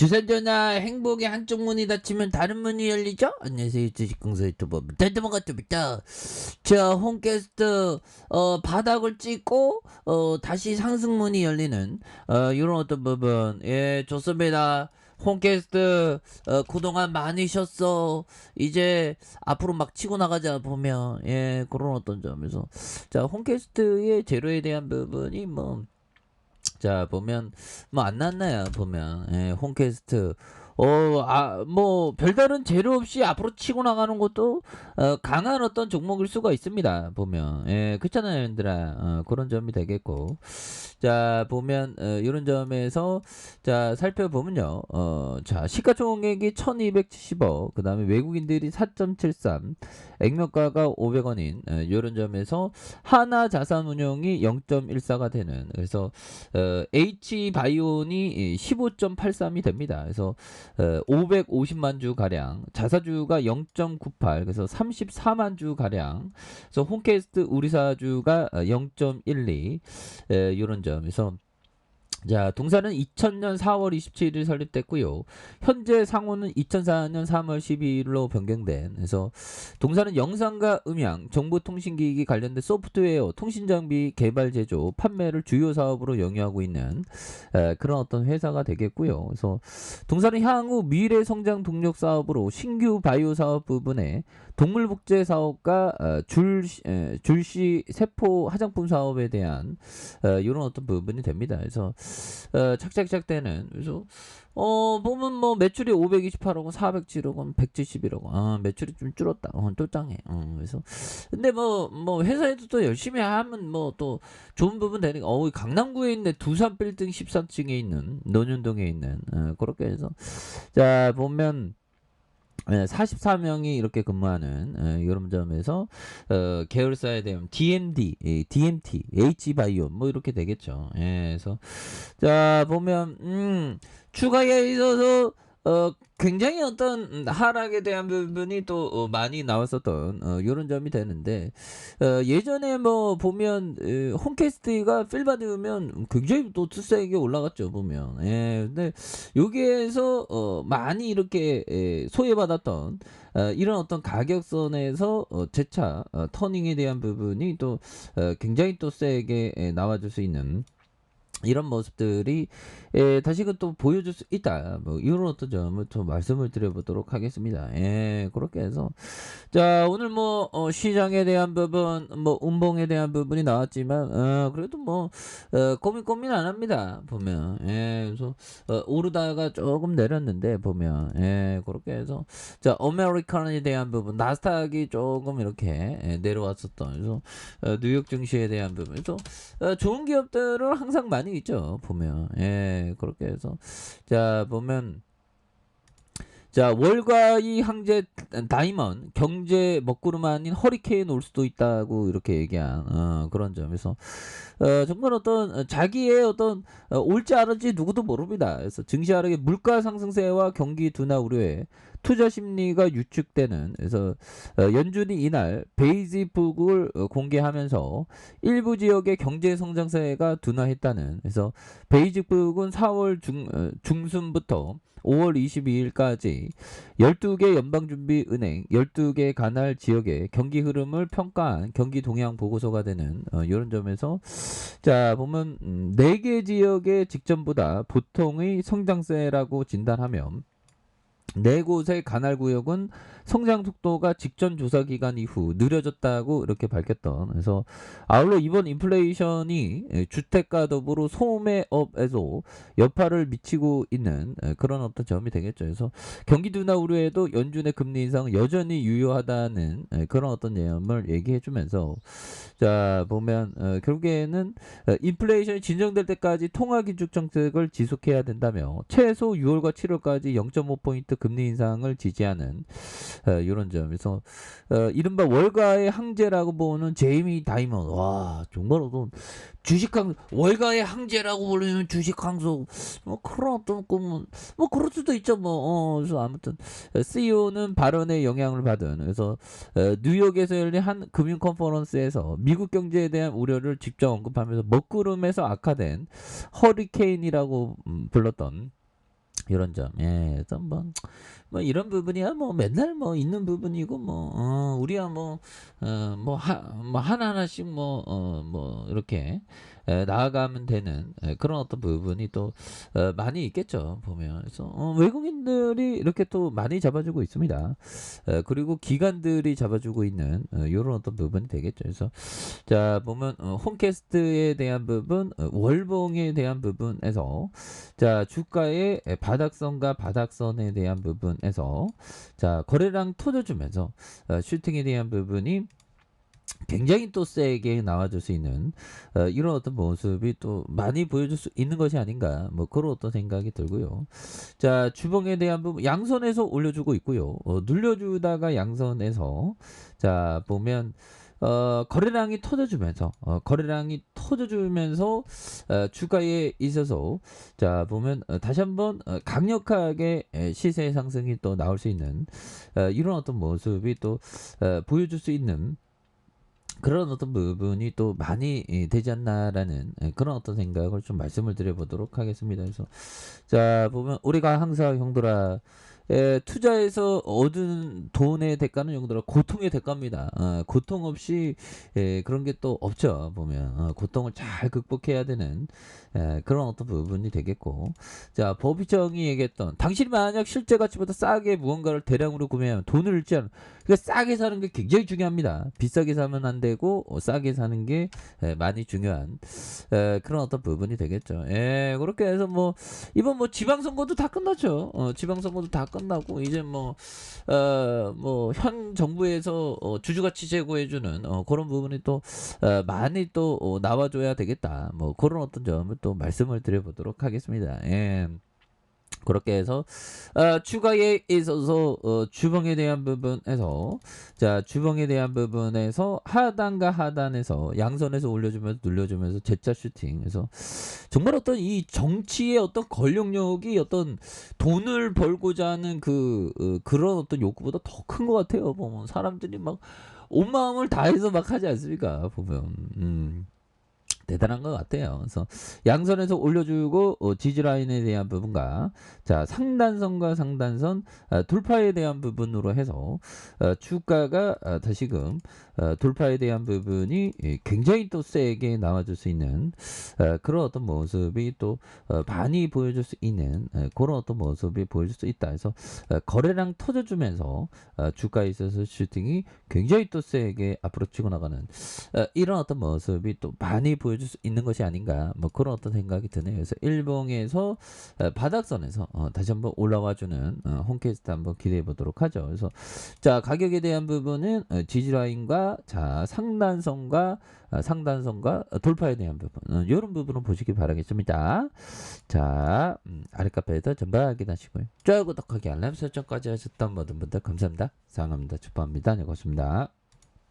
주선전화 행복의 한쪽 문이 닫히면 다른 문이 열리죠? 안녕하세요. 주식공사 유튜버 대드모가토입니다. 자, 홈캐스트 바닥을 찍고 다시 상승문이 열리는 이런 어떤 부분 좋습니다. 홈캐스트 그동안 많이 쉬었어. 이제 앞으로 막 치고 나가자 보면 그런 어떤 점에서 자, 홈캐스트의 재료에 대한 부분이 자 보면 안 났나요 보면 홈캐스트 뭐 별다른 재료 없이 앞으로 치고 나가는 것도 강한 어떤 종목일 수가 있습니다 보면 그렇잖아요 얘들아 그런 점이 되겠고 자 보면 이런 점에서 자 살펴보면요 자 시가총액이 1270억 그 다음에 외국인들이 4.73 액면가가 500원인 이런 점에서 하나자산운용이 0.14가 되는 그래서 H바이온이 15.83이 됩니다. 그래서 550만 주 가량, 자사주가 0.98, 그래서 34만 주 가량. 그래서 홈캐스트 우리사주가 0.12 이런 점에서 자, 동사는 2000년 4월 27일 설립됐고요. 현재 상호는 2004년 3월 12일로 변경된. 그래서 동사는 영상과 음향, 정보통신기기 관련된 소프트웨어, 통신장비 개발 제조, 판매를 주요 사업으로 영위하고 있는 그런 어떤 회사가 되겠고요. 그래서 동사는 향후 미래 성장 동력 사업으로 신규 바이오 사업 부분에 동물복제 사업과 줄시 세포 화장품 사업에 대한 이런 어떤 부분이 됩니다. 그래서 착착착 되는 그래서 보면 뭐 매출이 528억 원, 407억 원, 171억 원. 매출이 좀 줄었다. 또 짱해. 그래서 근데 뭐 회사에도 또 열심히 하면 뭐 또 좋은 부분 되니까 강남구에 있는 두산 빌딩 13층에 있는 논현동에 있는 그렇게 해서 자 보면 44명이 이렇게 근무하는 이런 점에서 계열사에 대한 DMD, DMT, H바이오 뭐 이렇게 되겠죠. 그래서 자 보면 추가에 있어서 굉장히 어떤 하락에 대한 부분이 또 많이 나왔었던 이런 점이 되는데 예전에 뭐 보면 홈캐스트가 필 받으면 굉장히 또 투세하게 올라갔죠 보면 근데 여기에서 많이 이렇게 소외받았던 이런 어떤 가격선에서 재차 터닝에 대한 부분이 또 굉장히 또 세게 나와줄 수 있는 이런 모습들이 다시금 또 보여줄 수 있다. 뭐 이런 어떤 점을 좀 말씀을 드려보도록 하겠습니다. 그렇게 해서 자 오늘 뭐 시장에 대한 부분, 뭐 운봉에 대한 부분이 나왔지만 그래도 뭐 고민 안 합니다. 보면 그래서 오르다가 조금 내렸는데 보면 그렇게 해서 자 아메리칸에 대한 부분, 나스닥이 조금 이렇게 내려왔었던 그래서 뉴욕 증시에 대한 부분, 그래서 좋은 기업들은 항상 많이 있죠. 보면 그렇게 해서 자 보면 자 월가의 항제 다이먼 경제 먹구름 아닌 허리케인 올 수도 있다고 이렇게 얘기한 그런 점에서 정말 어떤 자기의 어떤 올지 안 올지 누구도 모릅니다. 그래서 증시 하락의 물가 상승세와 경기 둔화 우려에 투자 심리가 유축되는 그래서 연준이 이날 베이지북을 공개하면서 일부 지역의 경제 성장세가 둔화했다는 그래서 베이지북은 4월 중순부터 5월 22일까지 12개 연방준비은행 12개 관할 지역의 경기 흐름을 평가한 경기 동향 보고서가 되는 이런 점에서 자 보면 4개 지역의 직전보다 보통의 성장세라고 진단하면 4곳의 관할 구역은 성장 속도가 직전 조사 기간 이후 느려졌다고 이렇게 밝혔던 그래서 아울러 이번 인플레이션이 주택과 더불어 소매업에도 여파를 미치고 있는 그런 어떤 점이 되겠죠. 그래서 경기 둔화 우려에도 연준의 금리 인상은 여전히 유효하다는 그런 어떤 내용을 얘기해주면서 자 보면 결국에는 인플레이션이 진정될 때까지 통화 긴축 정책을 지속해야 된다며 최소 6월과 7월까지 0.5포인트 금리 인상을 지지하는 이런 점에서 이른바 월가의 항제라고 보는 제이미 다이먼 와 정말 어떤 주식항 월가의 항제라고 불리는 주식항소 뭐 그런 어떤 꿈은 뭐 그럴 수도 있죠 뭐 그래서 아무튼 CEO는 발언에 영향을 받은 그래서 뉴욕에서 열린 한 금융 컨퍼런스에서 미국 경제에 대한 우려를 직접 언급하면서 먹구름에서 악화된 허리케인이라고 불렀던 이런 점. 예. 그래서 뭐 이런 부분이야 뭐 맨날 뭐 있는 부분이고 뭐 우리야 뭐 하나하나씩 뭐 이렇게 나아가면 되는 그런 어떤 부분이 또 많이 있겠죠 보면. 그래서 외국인들이 이렇게 또 많이 잡아주고 있습니다. 그리고 기관들이 잡아주고 있는 요런 어떤 부분이 되겠죠. 그래서 자 보면 홈캐스트에 대한 부분, 월봉에 대한 부분에서 자 주가의 바닥선과 바닥선에 대한 부분에서 자 거래량 터져주면서 슈팅에 대한 부분이 굉장히 또 세게 나와줄 수 있는 이런 어떤 모습이 또 많이 보여줄 수 있는 것이 아닌가 뭐 그런 어떤 생각이 들고요. 자 주봉에 대한 부분 양선에서 올려주고 있고요. 눌려주다가 양선에서 자 보면 거래량이 터져주면서 주가에 있어서 자 보면 다시 한번 강력하게 시세 상승이 또 나올 수 있는 이런 어떤 모습이 또 보여줄 수 있는 그런 어떤 부분이 또 많이 되지 않나라는 그런 어떤 생각을 좀 말씀을 드려보도록 하겠습니다. 그래서 자 보면 우리가 항상 형들아 투자해서 얻은 돈의 대가는 형들아 고통의 대가입니다. 고통 없이 그런 게 또 없죠. 보면 고통을 잘 극복해야 되는 그런 어떤 부분이 되겠고 자 법이정이 얘기했던 당신이 만약 실제 가치보다 싸게 무언가를 대량으로 구매하면 돈을 잃지 않은 그러니까 싸게 사는 게 굉장히 중요합니다. 비싸게 사면 안 되고 싸게 사는 게 많이 중요한 그런 어떤 부분이 되겠죠. 그렇게 해서 뭐 이번 뭐 지방선거도 다 끝났죠. 지방선거도 다 끝나고 이제 뭐 현 정부에서 주주가치 제고해주는 그런 부분이 또 많이 또 나와줘야 되겠다. 뭐 그런 어떤 점을 또 말씀을 드려보도록 하겠습니다. 그렇게 해서 추가에 있어서 주봉에 대한 부분에서 자 주봉에 대한 부분에서 하단과 하단에서 양선에서 올려주면서 눌려주면서 제자 슈팅 그래서 정말 어떤 이 정치의 어떤 권력력이 어떤 돈을 벌고자 하는 그런 어떤 욕구보다 더 큰 것 같아요. 보면 사람들이 막 온 마음을 다해서 막 하지 않습니까? 보면 대단한 것 같아요. 그래서 양선에서 올려주고 지지라인에 대한 부분과 자 상단선과 상단선 돌파에 대한 부분으로 해서 주가가 다시금 돌파에 대한 부분이 굉장히 또 세게 나와줄 수 있는 그런 어떤 모습이 또 많이 보여줄 수 있는 그런 어떤 모습이 보여줄 수 있다. 그래서 거래량 터져주면서 주가에 있어서 슈팅이 굉장히 또 세게 앞으로 치고 나가는 이런 어떤 모습이 또 많이 보여줄 수 있는 것이 아닌가 뭐 그런 어떤 생각이 드네요. 그래서 일봉에서 바닥선에서 다시 한번 올라와주는 홈캐스트 한번 기대해 보도록 하죠. 그래서 자 가격에 대한 부분은 지지라인과 자 상단선과 상단선과 돌파에 대한 부분 이런 부분을 보시기 바라겠습니다. 자 아랫카페에서 전방 확인하시고요. 좋아요 구독하기 알람 설정까지 하셨던 모든 분들 감사합니다. 사랑합니다. 축복합니다. 네 고맙습니다.